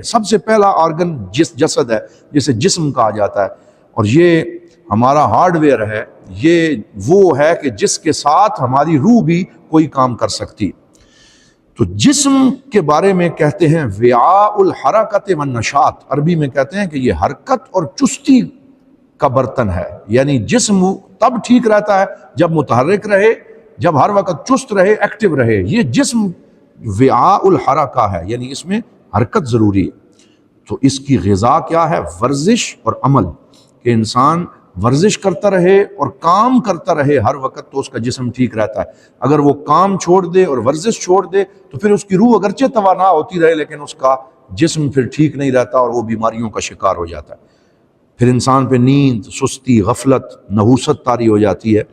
سب سے پہلا آرگن جسد ہے جسے جسم کہا جاتا ہے، اور یہ ہمارا ہارڈ ویئر ہے، یہ وہ ہے کہ جس کے ساتھ ہماری روح بھی کوئی کام کر سکتی۔ تو جسم کے بارے میں کہتے ہیں وعاء الحرکت والنشاط، عربی میں کہتے ہیں کہ یہ حرکت اور چستی کا برتن ہے، یعنی جسم تب ٹھیک رہتا ہے جب متحرک رہے، جب ہر وقت چست رہے، ایکٹیو رہے۔ یہ جسم وعاء الحرکہ ہے، یعنی اس میں حرکت ضروری ہے۔ تو اس کی غذا کیا ہے؟ ورزش اور عمل، کہ انسان ورزش کرتا رہے اور کام کرتا رہے ہر وقت، تو اس کا جسم ٹھیک رہتا ہے۔ اگر وہ کام چھوڑ دے اور ورزش چھوڑ دے تو پھر اس کی روح اگرچہ توانا ہوتی رہے لیکن اس کا جسم پھر ٹھیک نہیں رہتا اور وہ بیماریوں کا شکار ہو جاتا ہے۔ پھر انسان پہ نیند، سستی، غفلت، نحوست طاری ہو جاتی ہے۔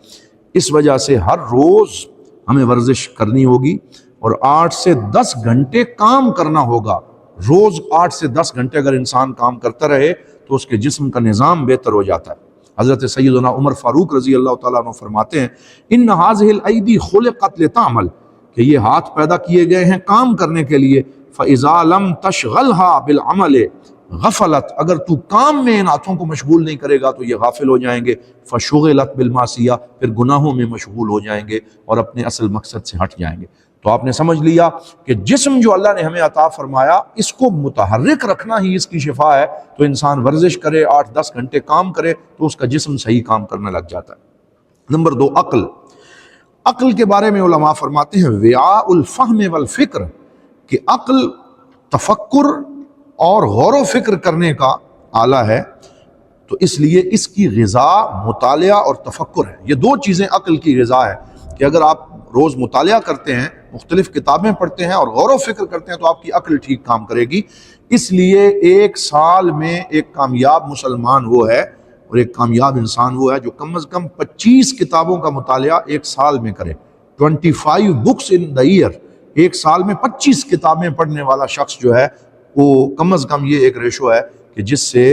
اس وجہ سے ہر روز ہمیں ورزش کرنی ہوگی اور 8 سے 10 گھنٹے کام کرنا ہوگا۔ روز 8 سے 10 گھنٹے اگر انسان کام کرتا رہے تو اس کے جسم کا نظام بہتر ہو جاتا ہے۔ حضرت سیدنا عمر فاروق رضی اللہ تعالیٰ عنہ فرماتے ہیں ان هذه الايدي خلقت لتعمل، کہ یہ ہاتھ پیدا کیے گئے ہیں کام کرنے کے لیے۔ فاذا لم تشغلها بالعمل غفلت، اگر تو کام میں ان ہاتھوں کو مشغول نہیں کرے گا تو یہ غافل ہو جائیں گے۔ فشغلت بالمعصیہ، پھر گناہوں میں مشغول ہو جائیں گے اور اپنے اصل مقصد سے ہٹ جائیں گے۔ تو آپ نے سمجھ لیا کہ جسم جو اللہ نے ہمیں عطا فرمایا، اس کو متحرک رکھنا ہی اس کی شفا ہے۔ تو انسان ورزش کرے، 8-10 گھنٹے کام کرے تو اس کا جسم صحیح کام کرنے لگ جاتا ہے۔ نمبر 2، عقل۔ عقل کے بارے میں علماء فرماتے ہیں وعاء الفہم والفکر، کہ عقل تفکر اور غور و فکر کرنے کا آلہ ہے، تو اس لیے اس کی غذا مطالعہ اور تفکر ہے۔ یہ 2 چیزیں عقل کی غذا ہے، کہ اگر آپ روز مطالعہ کرتے ہیں، مختلف کتابیں پڑھتے ہیں اور غور و فکر کرتے ہیں تو آپ کی عقل ٹھیک کام کرے گی۔ اس لیے ایک سال میں ایک کامیاب مسلمان وہ ہے اور ایک کامیاب انسان وہ ہے جو کم از کم 25 کتابوں کا مطالعہ ایک سال میں کرے۔ 25 بکس ان دا ایئر، ایک سال میں 25 کتابیں پڑھنے والا شخص جو ہے وہ کم از کم یہ ایک ریشو ہے کہ جس سے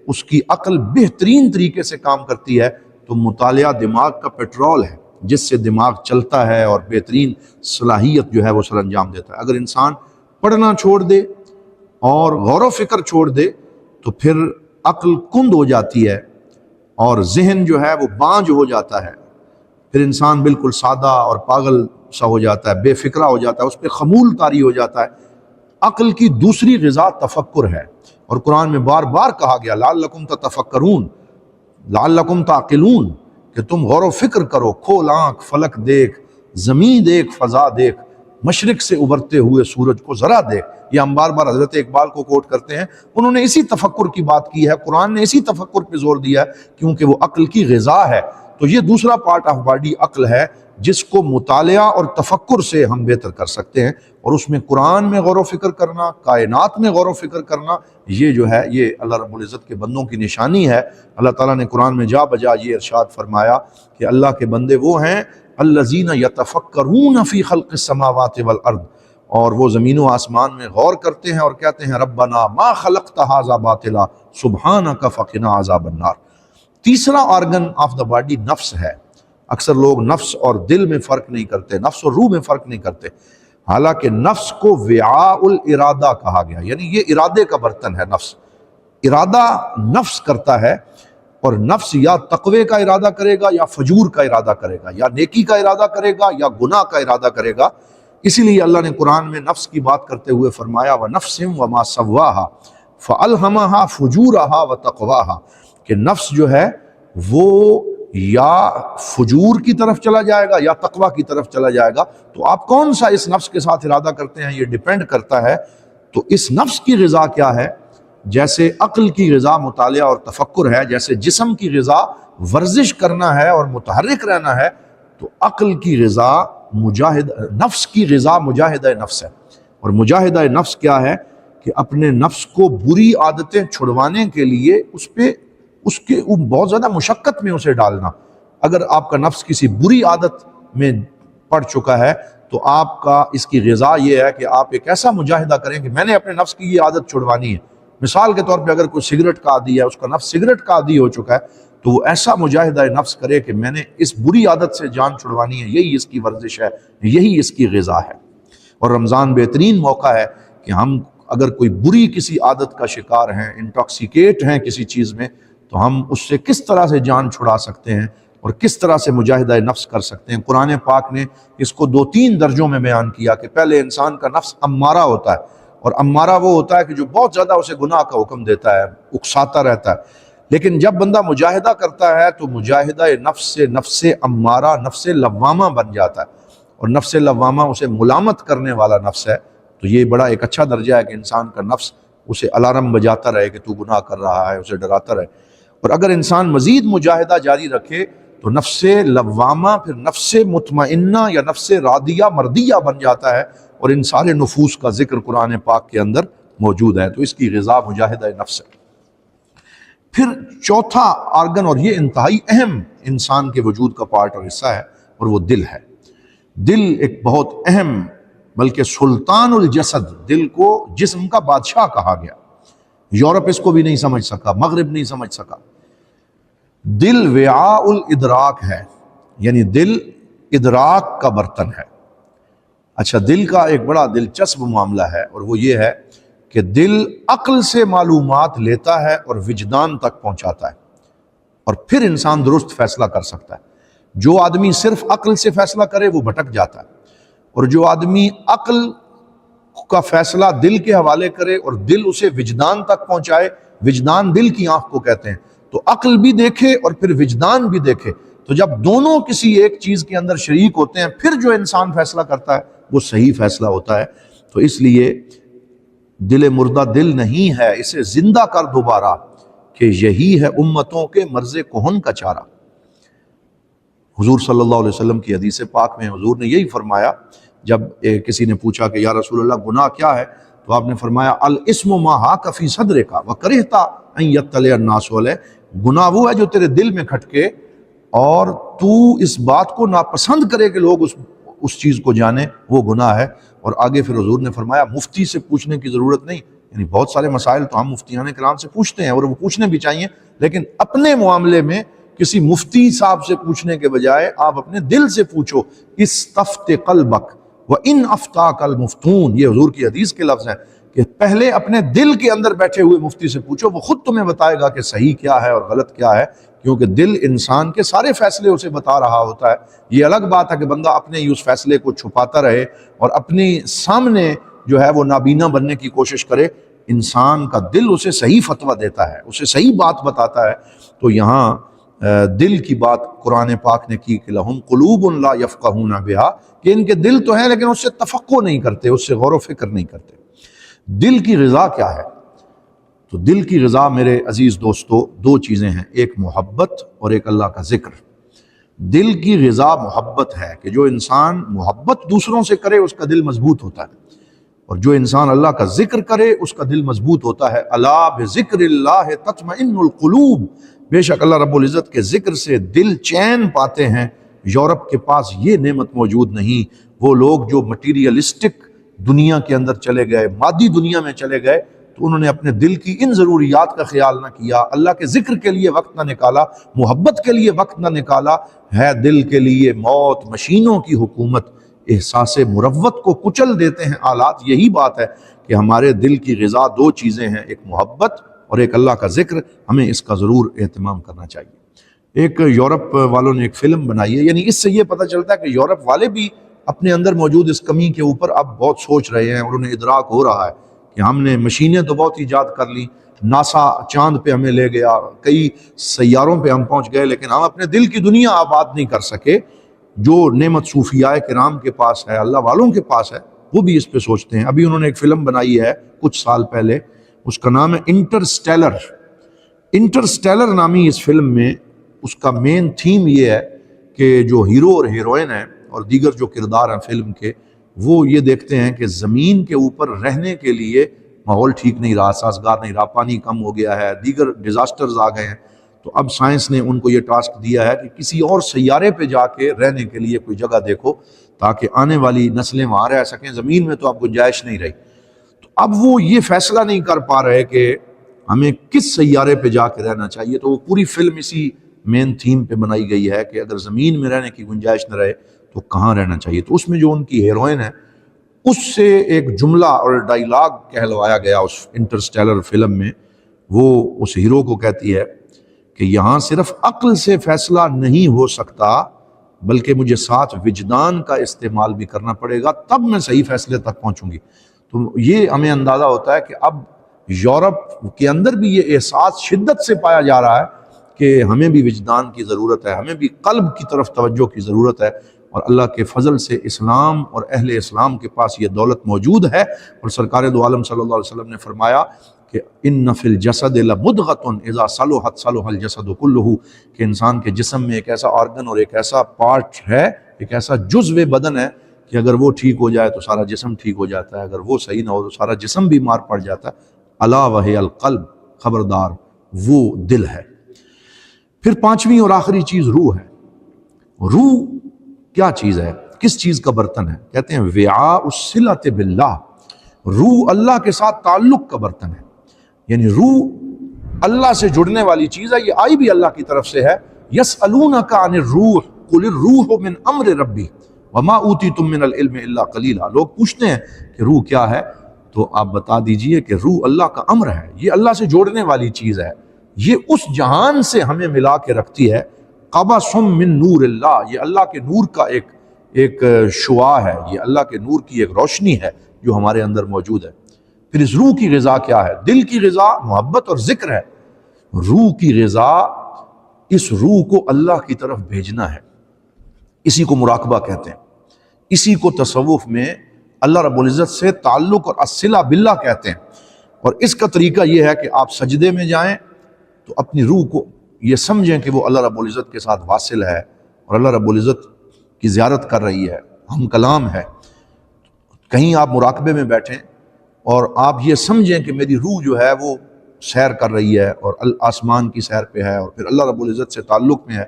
اس کی عقل بہترین طریقے سے کام کرتی ہے۔ تو مطالعہ دماغ کا پیٹرول ہے جس سے دماغ چلتا ہے اور بہترین صلاحیت جو ہے وہ سر انجام دیتا ہے۔ اگر انسان پڑھنا چھوڑ دے اور غور و فکر چھوڑ دے تو پھر عقل کند ہو جاتی ہے اور ذہن جو ہے وہ بانج ہو جاتا ہے، پھر انسان بالکل سادہ اور پاگل سا ہو جاتا ہے، بے فکرہ ہو جاتا ہے، اس پہ خمول طاری ہو جاتا ہے۔ عقل کی دوسری غذا تفکر ہے، اور قرآن میں بار بار کہا گیا لعلکم تتفکرون، لعلکم تعقلون، کہ تم غور و فکر کرو، کھول آنکھ، فلک دیکھ، زمین دیکھ، فضا دیکھ، مشرق سے ابھرتے ہوئے سورج کو ذرا دیکھ۔ یہ ہم بار بار حضرت اقبال کو کوٹ کرتے ہیں، انہوں نے اسی تفکر کی بات کی ہے، قرآن نے اسی تفکر پہ زور دیا ہے کیونکہ وہ عقل کی غذا ہے۔ تو یہ دوسرا پارٹ آف باڈی عقل ہے جس کو مطالعہ اور تفکر سے ہم بہتر کر سکتے ہیں، اور اس میں قرآن میں غور و فکر کرنا، کائنات میں غور و فکر کرنا، یہ جو ہے یہ اللہ رب العزت کے بندوں کی نشانی ہے۔ اللہ تعالیٰ نے قرآن میں جا بجا یہ ارشاد فرمایا کہ اللہ کے بندے وہ ہیں الذین یتفکرون فی خلق السماوات والارض، اور وہ زمین و آسمان میں غور کرتے ہیں اور کہتے ہیں ربنا ما خلقت ھذا باطلا سبحانک فقنا عذاب النار۔ تیسرا آرگن آف دا باڈی نفس ہے۔ اکثر لوگ نفس اور دل میں فرق نہیں کرتے، نفس اور روح میں فرق نہیں کرتے، حالانکہ نفس کو وعاء الارادہ کہا گیا، یعنی یہ ارادے کا برتن ہے۔ نفس ارادہ نفس کرتا ہے، اور نفس یا تقوی کا ارادہ کرے گا یا فجور کا ارادہ کرے گا، یا نیکی کا ارادہ کرے گا یا گناہ کا ارادہ کرے گا۔ اسی لیے اللہ نے قرآن میں نفس کی بات کرتے ہوئے فرمایا وَنَفْسٍ وَمَا سَوَّاهَا فَأَلْهَمَهَا فُجُورَهَا وَتَقْوَاهَا، کہ نفس جو ہے وہ یا فجور کی طرف چلا جائے گا یا تقوی کی طرف چلا جائے گا۔ تو آپ کون سا اس نفس کے ساتھ ارادہ کرتے ہیں یہ ڈیپینڈ کرتا ہے۔ تو اس نفس کی غذا کیا ہے؟ جیسے عقل کی غذا مطالعہ اور تفکر ہے، جیسے جسم کی غذا ورزش کرنا ہے اور متحرک رہنا ہے، تو عقل کی غذا نفس کی غذا مجاہدہ نفس ہے۔ اور مجاہدہ نفس کیا ہے؟ کہ اپنے نفس کو بری عادتیں چھڑوانے کے لیے اس کے بہت زیادہ مشقت میں اسے ڈالنا۔ اگر آپ کا نفس کسی بری عادت میں پڑ چکا ہے تو آپ کا اس کی غذا یہ ہے کہ آپ ایک ایسا مجاہدہ کریں کہ میں نے اپنے نفس کی یہ عادت چھڑوانی ہے۔ مثال کے طور پہ اگر کوئی سگریٹ کا عادی ہے، اس کا نفس سگریٹ کا عادی ہو چکا ہے، تو وہ ایسا مجاہدہ نفس کرے کہ میں نے اس بری عادت سے جان چھڑوانی ہے، یہی اس کی ورزش ہے، یہی اس کی غذا ہے۔ اور رمضان بہترین موقع ہے کہ ہم اگر کوئی بری کسی عادت کا شکار ہیں، انٹاکسیکیٹ ہیں کسی چیز میں، تو ہم اس سے کس طرح سے جان چھڑا سکتے ہیں اور کس طرح سے مجاہدہ نفس کر سکتے ہیں۔ قرآن پاک نے اس کو 2-3 درجوں میں بیان کیا کہ پہلے انسان کا نفس امارہ ہوتا ہے، اور امارہ وہ ہوتا ہے کہ جو بہت زیادہ اسے گناہ کا حکم دیتا ہے، اکساتا رہتا ہے۔ لیکن جب بندہ مجاہدہ کرتا ہے تو مجاہدہ نفس سے نفس امارہ نفس لوامہ بن جاتا ہے، اور نفس لوامہ اسے ملامت کرنے والا نفس ہے۔ تو یہ بڑا ایک اچھا درجہ ہے کہ انسان کا نفس اسے الارم بجاتا رہے کہ تو گناہ کر رہا ہے، اسے ڈراتا رہے۔ اور اگر انسان مزید مجاہدہ جاری رکھے تو نفس لوامہ پھر نفس مطمئنہ یا نفس راضیہ مرضیہ بن جاتا ہے، اور ان سارے نفوس کا ذکر قرآن پاک کے اندر موجود ہے۔ تو اس کی غذا مجاہدہ نفس ہے۔ پھر چوتھا آرگن، اور یہ انتہائی اہم انسان کے وجود کا پارٹ اور حصہ ہے، اور وہ دل ہے۔ دل ایک بہت اہم، بلکہ سلطان الجسد، دل کو جسم کا بادشاہ کہا گیا۔ یورپ اس کو بھی نہیں سمجھ سکا، مغرب نہیں سمجھ سکا۔ دل وعاء الادراک ہے، یعنی دل ادراک کا برتن ہے۔ اچھا، دل کا ایک بڑا دلچسپ معاملہ ہے، اور وہ یہ ہے کہ دل عقل سے معلومات لیتا ہے اور وجدان تک پہنچاتا ہے، اور پھر انسان درست فیصلہ کر سکتا ہے۔ جو آدمی صرف عقل سے فیصلہ کرے وہ بھٹک جاتا ہے، اور جو آدمی عقل کا فیصلہ دل کے حوالے کرے اور دل اسے وجدان تک پہنچائے، وجدان دل کی آنکھ کو کہتے ہیں، تو عقل بھی دیکھے اور پھر وجدان بھی دیکھے، تو جب دونوں کسی ایک چیز کے اندر شریک ہوتے ہیں پھر جو انسان فیصلہ کرتا ہے وہ صحیح فیصلہ ہوتا ہے۔ تو اس لیے دل مردہ دل نہیں ہے، اسے زندہ کر دوبارہ، کہ یہی ہے امتوں کے مرض کہن کا چارہ۔ حضور صلی اللہ علیہ وسلم کی حدیث پاک میں حضور نے یہی فرمایا، جب کسی نے پوچھا کہ یا رسول اللہ گناہ کیا ہے، تو آپ نے فرمایا الاسم ما حاک فی صدرک وکرہت ان یطلع الناس علیہ، گناہ وہ ہے جو تیرے دل میں کھٹکے اور تو اس بات کو ناپسند کرے کہ لوگ اس چیز کو جانیں، وہ گناہ ہے۔ اور آگے پھر حضور نے فرمایا مفتی سے پوچھنے کی ضرورت نہیں، یعنی بہت سارے مسائل تو ہم مفتیان کرام سے پوچھتے ہیں اور وہ پوچھنے بھی چاہیے، لیکن اپنے معاملے میں کسی مفتی صاحب سے پوچھنے کے بجائے آپ اپنے دل سے پوچھو۔ استفت قلبک وان افتاک المفتون، یہ حضور کی حدیث کے لفظ ہیں کہ پہلے اپنے دل کے اندر بیٹھے ہوئے مفتی سے پوچھو، وہ خود تمہیں بتائے گا کہ صحیح کیا ہے اور غلط کیا ہے، کیونکہ دل انسان کے سارے فیصلے اسے بتا رہا ہوتا ہے۔ یہ الگ بات ہے کہ بندہ اپنے ہی اس فیصلے کو چھپاتا رہے اور اپنی سامنے جو ہے وہ نابینا بننے کی کوشش کرے۔ انسان کا دل اسے صحیح فتویٰ دیتا ہے، اسے صحیح بات بتاتا ہے۔ تو یہاں دل کی بات قرآن پاک نے کی کہ لہم قلوب لا یفقہون بہا، کہ ان کے دل تو ہیں لیکن اس سے تفقہ نہیں کرتے، اس سے غور و فکر نہیں کرتے۔ دل کی غذا کیا ہے؟ تو دل کی غذا میرے عزیز دوستو 2 چیزیں ہیں، ایک محبت اور ایک اللہ کا ذکر۔ دل کی غذا محبت ہے کہ جو انسان محبت دوسروں سے کرے اس کا دل مضبوط ہوتا ہے، اور جو انسان اللہ کا ذکر کرے اس کا دل مضبوط ہوتا ہے۔ الا بذکر اللہ تطمئن القلوب، بے شک اللہ رب العزت کے ذکر سے دل چین پاتے ہیں۔ یورپ کے پاس یہ نعمت موجود نہیں۔ وہ لوگ جو مٹیریلسٹک دنیا کے اندر چلے گئے، مادی دنیا میں چلے گئے، تو انہوں نے اپنے دل کی ان ضروریات کا خیال نہ کیا، اللہ کے ذکر کے لیے وقت نہ نکالا، محبت کے لیے وقت نہ نکالا۔ ہے دل کے لیے موت، مشینوں کی حکومت، احساس مروت کو کچل دیتے ہیں آلات۔ یہی بات ہے کہ ہمارے دل کی غذا 2 چیزیں ہیں، ایک محبت اور ایک اللہ کا ذکر۔ ہمیں اس کا ضرور اہتمام کرنا چاہیے۔ ایک یورپ والوں نے ایک فلم بنائی ہے، یعنی اس سے یہ پتہ چلتا ہے کہ یورپ والے بھی اپنے اندر موجود اس کمی کے اوپر اب بہت سوچ رہے ہیں، اور انہیں ادراک ہو رہا ہے کہ ہم نے مشینیں تو بہت ایجاد کر لی، ناسا چاند پہ ہمیں لے گیا، کئی سیاروں پہ ہم پہنچ گئے، لیکن ہم اپنے دل کی دنیا آباد نہیں کر سکے۔ جو نعمت صوفیاء کرام کے پاس ہے، اللہ والوں کے پاس ہے، وہ بھی اس پہ سوچتے ہیں۔ ابھی انہوں نے ایک فلم بنائی ہے کچھ سال پہلے، اس کا نام ہے انٹرسٹیلر۔ انٹرسٹیلر نامی اس فلم میں اس کا مین تھیم یہ ہے کہ جو ہیرو اور ہیروئن ہیں اور دیگر جو کردار ہیں فلم کے، وہ یہ دیکھتے ہیں کہ زمین کے اوپر رہنے کے لیے ماحول ٹھیک نہیں رہا، سازگار نہیں رہا، پانی کم ہو گیا ہے، دیگر ڈیزاسٹرز آ گئے ہیں۔ تو اب سائنس نے ان کو یہ ٹاسک دیا ہے کہ کسی اور سیارے پہ جا کے رہنے کے لیے کوئی جگہ دیکھو تاکہ آنے والی نسلیں وہاں رہ سکیں، زمین میں تو اب گنجائش نہیں رہی۔ تو اب وہ یہ فیصلہ نہیں کر پا رہے کہ ہمیں کس سیارے پہ جا کے رہنا چاہیے۔ تو وہ پوری فلم اسی مین تھیم پہ بنائی گئی ہے کہ اگر زمین میں رہنے کی گنجائش نہ رہے تو کہاں رہنا چاہیے۔ تو اس میں جو ان کی ہیروئن ہے اس سے ایک جملہ اور ڈائیلاگ کہلوایا گیا اس انٹرسٹیلر فلم میں، وہ اس ہیرو کو کہتی ہے کہ یہاں صرف عقل سے فیصلہ نہیں ہو سکتا، بلکہ مجھے ساتھ وجدان کا استعمال بھی کرنا پڑے گا، تب میں صحیح فیصلے تک پہنچوں گی۔ تو یہ ہمیں اندازہ ہوتا ہے کہ اب یورپ کے اندر بھی یہ احساس شدت سے پایا جا رہا ہے کہ ہمیں بھی وجدان کی ضرورت ہے، ہمیں بھی قلب کی طرف توجہ کی ضرورت ہے، اور اللہ کے فضل سے اسلام اور اہل اسلام کے پاس یہ دولت موجود ہے۔ اور سرکار دو عالم صلی اللہ علیہ وسلم نے فرمایا کہ ان فی الجسد لمدغۃ اذا صلحت صلح الجسد کلہ، کہ انسان کے جسم میں ایک ایسا آرگن اور ایک ایسا پارٹ ہے، ایک ایسا جزو بدن ہے کہ اگر وہ ٹھیک ہو جائے تو سارا جسم ٹھیک ہو جاتا ہے، اگر وہ صحیح نہ ہو تو سارا جسم بیمار پڑ جاتا ہے۔ الا وہی القلب، خبردار وہ دل ہے۔ پھر پانچویں اور آخری چیز روح ہے۔ روح کیا چیز ہے، کس چیز کا برتن ہے؟ کہتے ہیں وعاء الصلۃ باللہ، روح اللہ کے ساتھ تعلق کا برتن ہے، یعنی روح اللہ سے جڑنے والی چیز ہے، یہ آئی بھی اللہ کی طرف سے ہے۔ یسألونک عن الروح قل الروح من امر ربی وما اوتیتم من العلم الا قلیلا، لوگ پوچھتے ہیں کہ روح کیا ہے، تو آپ بتا دیجئے کہ روح اللہ کا امر ہے، یہ اللہ سے جوڑنے والی چیز ہے، یہ اس جہان سے ہمیں ملا کے رکھتی ہے۔ قبس من نور اللہ، یہ اللہ کے نور کا ایک شعاع ہے، یہ اللہ کے نور کی ایک روشنی ہے جو ہمارے اندر موجود ہے۔ پھر اس روح کی غذا کیا ہے؟ دل کی غذا محبت اور ذکر ہے، روح کی غذا اس روح کو اللہ کی طرف بھیجنا ہے، اسی کو مراقبہ کہتے ہیں، اسی کو تصوف میں اللہ رب العزت سے تعلق اور الصلہ باللہ کہتے ہیں۔ اور اس کا طریقہ یہ ہے کہ آپ سجدے میں جائیں تو اپنی روح کو یہ سمجھیں کہ وہ اللہ رب العزت کے ساتھ واصل ہے اور اللہ رب العزت کی زیارت کر رہی ہے، ہم کلام ہے۔ کہیں آپ مراقبے میں بیٹھیں اور آپ یہ سمجھیں کہ میری روح جو ہے وہ سیر کر رہی ہے اور آسمان کی سیر پہ ہے اور پھر اللہ رب العزت سے تعلق میں ہے،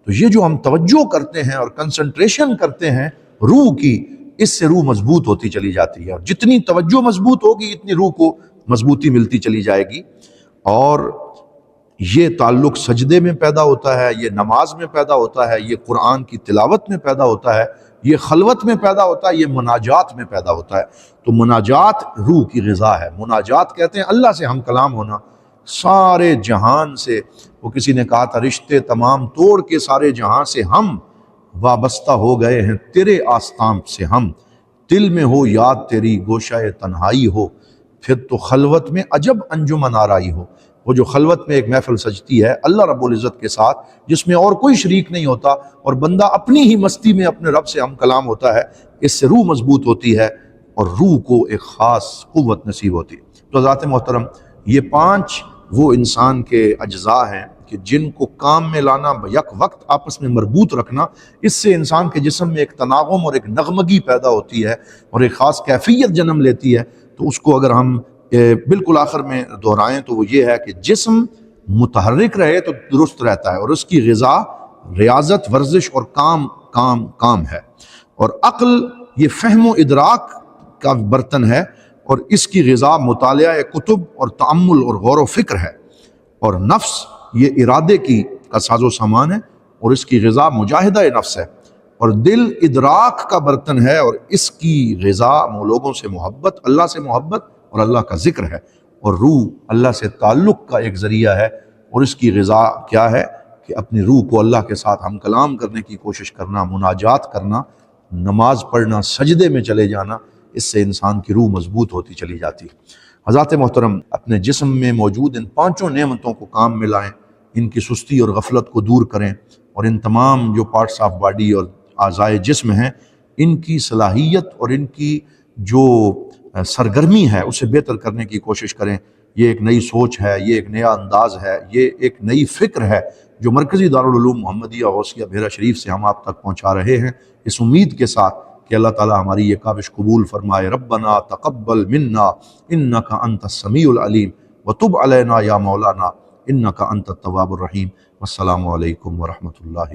تو یہ جو ہم توجہ کرتے ہیں اور کنسنٹریشن کرتے ہیں روح کی، اس سے روح مضبوط ہوتی چلی جاتی ہے، اور جتنی توجہ مضبوط ہوگی اتنی روح کو مضبوطی ملتی چلی جائے گی۔ اور یہ تعلق سجدے میں پیدا ہوتا ہے، یہ نماز میں پیدا ہوتا ہے، یہ قرآن کی تلاوت میں پیدا ہوتا ہے، یہ خلوت میں پیدا ہوتا ہے، یہ مناجات میں پیدا ہوتا ہے۔ تو مناجات روح کی غذا ہے۔ مناجات کہتے ہیں اللہ سے ہم کلام ہونا، سارے جہان سے، وہ کسی نے کہا تھا رشتے تمام توڑ کے سارے جہاں سے ہم وابستہ ہو گئے ہیں تیرے آستان سے ہم، دل میں ہو یاد تیری گوشہ تنہائی ہو، پھر تو خلوت میں عجب انجمن آرائی ہو۔ وہ جو خلوت میں ایک محفل سجتی ہے اللہ رب العزت کے ساتھ، جس میں اور کوئی شریک نہیں ہوتا، اور بندہ اپنی ہی مستی میں اپنے رب سے ہم کلام ہوتا ہے، اس سے روح مضبوط ہوتی ہے اور روح کو ایک خاص قوت نصیب ہوتی ہے۔ تو ذات محترم، یہ پانچ وہ انسان کے اجزاء ہیں کہ جن کو کام میں لانا، یک وقت آپس میں مربوط رکھنا، اس سے انسان کے جسم میں ایک تناغم اور ایک نغمگی پیدا ہوتی ہے اور ایک خاص کیفیت جنم لیتی ہے۔ تو اس کو اگر ہم بالکل آخر میں دہرائیں تو وہ یہ ہے کہ جسم متحرک رہے تو درست رہتا ہے، اور اس کی غذا ریاضت، ورزش اور کام ہے، اور عقل یہ فہم و ادراک کا برتن ہے، اور اس کی غذا مطالعہ کتب اور تأمل اور غور و فکر ہے، اور نفس یہ ارادے کا ساز و سامان ہے اور اس کی غذا مجاہدہ نفس ہے، اور دل ادراک کا برتن ہے اور اس کی غذا لوگوں سے محبت، اللہ سے محبت اور اللہ کا ذکر ہے، اور روح اللہ سے تعلق کا ایک ذریعہ ہے، اور اس کی غذا کیا ہے کہ اپنی روح کو اللہ کے ساتھ ہم کلام کرنے کی کوشش کرنا، مناجات کرنا، نماز پڑھنا، سجدے میں چلے جانا، اس سے انسان کی روح مضبوط ہوتی چلی جاتی ہے۔ حضرات محترم، اپنے جسم میں موجود ان پانچوں نعمتوں کو کام میں لائیں، ان کی سستی اور غفلت کو دور کریں، اور ان تمام جو پارٹس آف باڈی اور اعضائے جسم ہیں، ان کی صلاحیت اور ان کی جو سرگرمی ہے اسے بہتر کرنے کی کوشش کریں۔ یہ ایک نئی سوچ ہے، یہ ایک نیا انداز ہے، یہ ایک نئی فکر ہے جو مرکزی دارالعلوم محمدیہ غوثیہ بحیرہ شریف سے ہم آپ تک پہنچا رہے ہیں، اس امید کے ساتھ کہ اللہ تعالیٰ ہماری یہ کاوش قبول فرمائے۔ ربنا تقبل منا انک انت السمیع العلیم وتب علینا یا مولانا انک انت التواب الرحیم۔ والسلام علیکم ورحمۃ اللہ۔